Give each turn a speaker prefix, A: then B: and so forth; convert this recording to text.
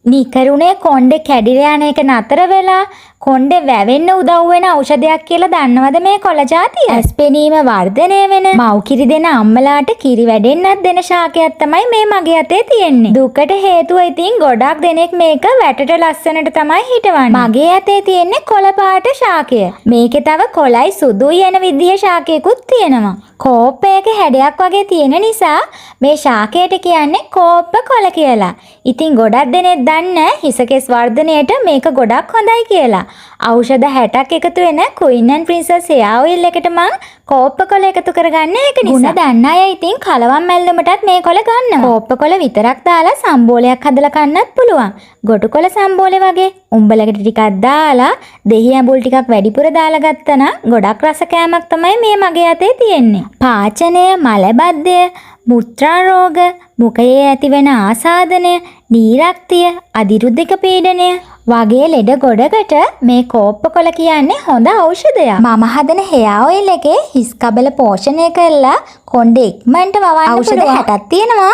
A: නිකරුණේ කොණ්ඩේ කැඩිලා යන එක නතර වෙලා කොණ්ඩේ වැවෙන්න උදව් වෙන ඖෂධයක් කියලා දන්නවද මේ කොළ జాතිය? ඇස්පෙනීම වර්ධනය වෙන මව්කිරි දෙන අම්මලාට කිරි වැඩෙන්නත් දෙන ශාකයක් තමයි මේ මගේ අතේ තියෙන්නේ. දුකට හේතුව ඉතින් ගොඩක් දෙනෙක් මේක වැටට ලස්සනට තමයි හිටවන්නේ. මගේ අතේ තියෙන්නේ කොළ පාට ශාකය. මේකේ තව කොළයි සුදුයි යන විදිහේ ශාකයකුත් තියෙනවා. කෝප්පයක හැඩයක් වගේ තියෙන නිසා මේ ශාකයට කියන්නේ කෝප්ප කොළ කියලා. ඉතින් ගොඩක් දෙනෙක් දන්නේ හිසකෙස් වර්ධනයට මේක ගොඩක් හොඳයි කියලා. ඖෂධ 60ක් එකතු වෙන Queen and Princess hair oil එකට මං කෝප්ප කොළ එකතු කරගන්න ඒක නිසා. ಗುಣ දන්න අය ඉතින් කලවම් මැල්ලුමටත් මේ කොළ ගන්නවා. කෝප්ප කොළ විතරක් දාලා සම්බෝලයක් හදලා කන්නත් පුළුවන්. ගොටු කොළ සම්බෝලේ වගේ උඹලකට ටිකක් දාලා දෙහි ඇඹුල් ටිකක් වැඩිපුර දාලා ගත්තා නම් ගොඩක් රස කෑමක් තමයි මේ මගේ අතේ තියෙන්නේ. පාචනය, මලබද්ධය, මුත්‍රා රෝග, මුඛයේ ඇතිවන ආසාදනය, නීරක්තිය, අධිරුද්ධික පීඩනය වගේ ලෙඩ ගොඩකට මේ කෝප්ප කොළ කියන්නේ හොඳ ඖෂධයක්. මම හදන hair oil එකේ හිස් කබල පෝෂණය කරලා කොණ්ඩේ ඉක්මනට වවන්න ඖෂධ 60ක් තියෙනවා.